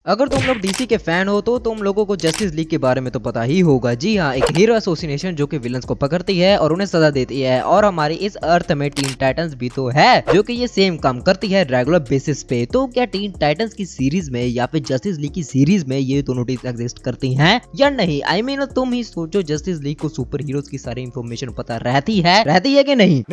अगर तुम लोग डीसी के फैन हो तो तुम लोगों को जस्टिस लीग के बारे में तो पता ही होगा। जी हाँ, एक हीरो एसोसिएशन जो कि विलन्स को पकड़ती है और उन्हें सजा देती है। और हमारी इस अर्थ में टीन टाइटंस भी तो है जो कि ये सेम काम करती है रेगुलर बेसिस पे। तो क्या टीन टाइटंस की सीरीज में या फिर जस्टिस लीग की सीरीज में ये दोनों टीम एग्जिस्ट करती हैं या नहीं? आई मीन तुम ही सोचो, जस्टिस लीग को सुपर हीरोज की सारी इंफॉर्मेशन पता रहती है कि नहीं?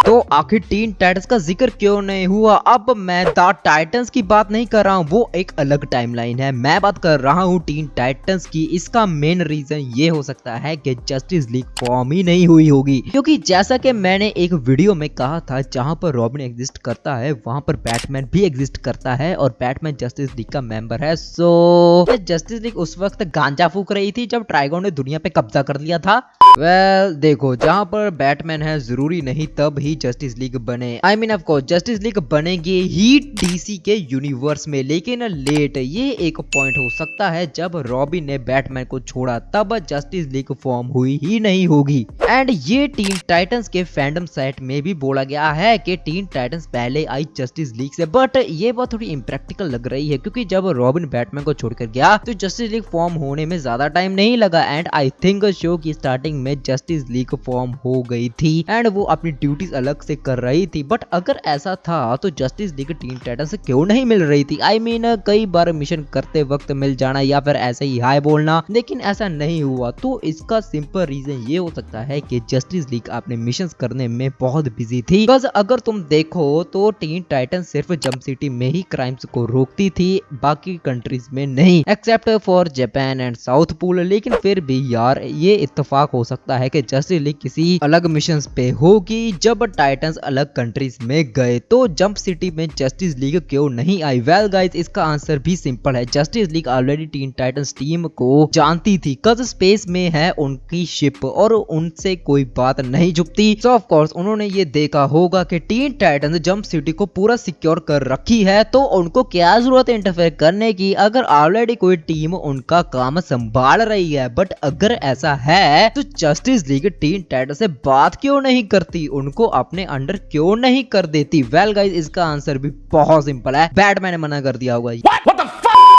तो आखिर टीन टाइटंस का जिक्र क्यों नहीं हुआ? अब मैं द टाइटंस की बात नहीं कर रहा हूँ, वो एक अलग टाइमलाइन है। मैं बात कर रहा हूँ टीन टाइटंस की। इसका मेन रीजन ये हो सकता है कि जस्टिस लीग फॉर्म ही नहीं हुई होगी, क्योंकि जैसा कि मैंने एक वीडियो में कहा था, जहां पर रॉबिन एग्जिस्ट करता है वहां पर बैटमैन भी एग्जिस्ट करता है और बैटमैन जस्टिस लीग का मेंबर है। सो जस्टिस लीग उस वक्त गांजा फूक रही थी जब ट्राइगन ने दुनिया पे कब्जा कर लिया था। वेल देखो, जहां पर बैटमैन है जरूरी नहीं तब ही जस्टिस लीग बने। I mean of course justice league बनेगी ही डीसी के यूनिवर्स में, लेकिन लेट। ये एक पॉइंट हो सकता है जब रॉबिन ने बैटमैन को छोड़ा तब जस्टिस लीग फॉर्म हुई ही नहीं होगी। एंड ये टीन टाइटंस के फैंडम साइट में भी बोला गया है कि टीन टाइटंस पहले आई जस्टिस लीग से, बट ये बात थोड़ी इम्प्रैक्टिकल लग रही है क्योंकि जब रॉबिन बैटमैन को छोड़कर गया तो जस्टिस लीग फॉर्म होने में ज्यादा टाइम नहीं लगा। एंड आई थिंक शो की स्टार्टिंग में जस्टिस लीग फॉर्म हो गई थी एंड वो अपनी ड्यूटीज अलग से कर रही थी। बट अगर ऐसा था तो जस्टिस लीग टीन टाइटंस से क्यों नहीं मिल रही थी? आई मीन कई बार मिशन करते वक्त मिल जाना या फिर ऐसे ही हाय बोलना, लेकिन ऐसा नहीं हुआ। तो इसका सिंपल रीजन ये हो सकता है कि जस्टिस लीग अपने मिशन करने में बहुत बिजी थी। बस अगर तुम देखो तो टीन टाइटन सिर्फ जंप सिटी में ही क्राइम्स को रोकती थी, बाकी कंट्रीज में नहीं, except for Japan and south pole. लेकिन फिर भी यार ये इत्तेफाक हो सकता है कि जस्टिस लीग किसी अलग मिशन पे होगी जब टाइटंस अलग कंट्रीज में गए। तो जंप सिटी में जस्टिस लीग क्यों नहीं आई? वेल गाइस, इसका आंसर भी सिंपल है। Justice league already Teen Titans team को जानती थी, कज स्पेस में है उनकी शिप और उनसे कोई बात नहीं छुपती। सो ऑफ कोर्स उन्होंने ये देखा होगा कि टीन टाइटंस जंप सिटी को पूरा सिक्योर कर रखी है, तो उनको क्या जरूरत है इंटरफेयर करने की अगर ऑलरेडी कोई टीम उनका काम संभाल रही है। बट अगर ऐसा है तो जस्टिस लीग टीन टाइटंस से बात क्यों नहीं करती, उनको अपने अंडर क्यों नहीं कर देती? वेल गाइस, इसका आंसर भी बहुत सिंपल है, बैटमैन ने मना कर दिया होगा।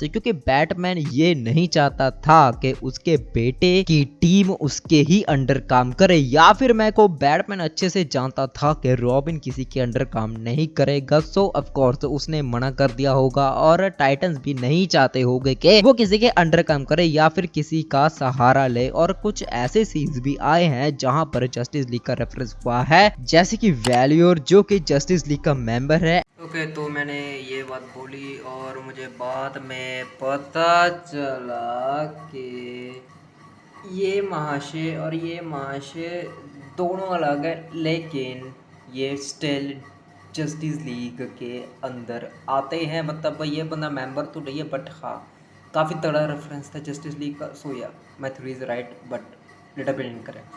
क्योंकि बैटमैन ये नहीं चाहता था कि उसके बेटे की टीम उसके ही अंडर काम करे, या फिर मैं को बैटमैन अच्छे से जानता था कि रॉबिन किसी के अंडर काम नहीं करेगा। सो ऑफ कोर्स उसने मना कर दिया होगा और टाइटंस भी नहीं चाहते होंगे कि वो किसी के अंडर काम करे या फिर किसी का सहारा ले। और कुछ ऐसे सीन्स भी आए हैं जहां पर जस्टिस लीग का रेफरेंस हुआ है, जैसे कि वैल्योर जो कि जस्टिस लीग का मेंबर है। ओके, तो मैंने ये बात बोली और मुझे बाद में पता चला कि ये महाशय और ये महाशय दोनों अलग है, लेकिन ये स्टिल जस्टिस लीग के अंदर आते हैं। मतलब ये बंदा मेंबर तो नहीं है बट हाँ, काफ़ी तगड़ा रेफरेंस था जस्टिस लीग का। सो या my theory is right but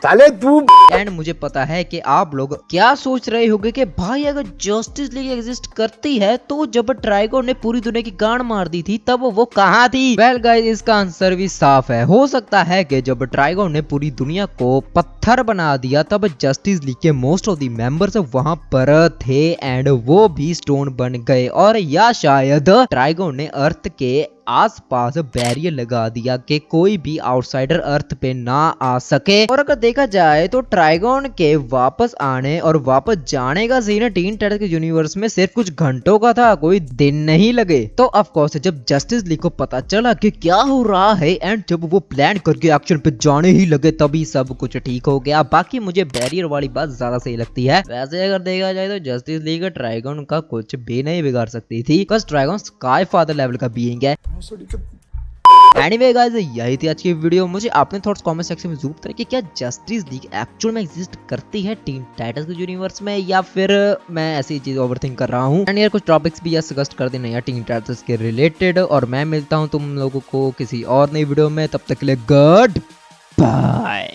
साले तू। एंड मुझे पता है कि आप लोग क्या सोच रहे होंगे कि भाई अगर जस्टिस लीग एग्जिस्ट करती है तो जब ट्राइगन ने पूरी दुनिया की गांड मार दी थी तब वो कहाँ थी? वेल गाइस, इसका आंसर भी साफ है। हो सकता है कि जब ट्राइगन ने पूरी दुनिया को पत्थर बना दिया तब जस्टिस लीग के मोस्ट ऑफ द मेंबर्स वहां पर थे एंड वो भी स्टोन बन गए, और या शायद ट्राइगन ने अर्थ के आसपास बैरियर लगा दिया कि कोई भी आउटसाइडर अर्थ पे ना आ सके। और अगर देखा जाए तो ट्राइगन के वापस आने और वापस जाने का सीन टीन टाइटंस के यूनिवर्स में सिर्फ कुछ घंटों का था, कोई दिन नहीं लगे। तो ऑफ कोर्स जब जस्टिस लीग को पता चला कि क्या हो रहा है एंड जब वो प्लान करके एक्शन पे जाने ही लगे तभी सब कुछ ठीक हो गया। बाकी मुझे बैरियर वाली बात ज्यादा सही लगती है। वैसे अगर देखा जाए तो जस्टिस लीग ट्राइगन का कुछ भी नहीं बिगाड़ सकती थी, बस ट्राइगन स्काई फादर लेवल का बीइंग है। एनीवे गाइस, यही थी आज की वीडियो। मुझे अपने थॉट्स कमेंट सेक्शन में जरूर बताइए कि क्या जस्टिस लीग एक्चुअल में एग्जिस्ट करती है टीन टाइटंस के यूनिवर्स में, या फिर मैं ऐसी चीज ओवरथिंक कर रहा हूँ। एंड यार कुछ टॉपिक्स भी यार सजेस्ट कर देना यार टीन टाइटंस के रिलेटेड। और मैं मिलता हूँ तुम लोगों को किसी और नई वीडियो में, तब तक के लिए गुड बाय।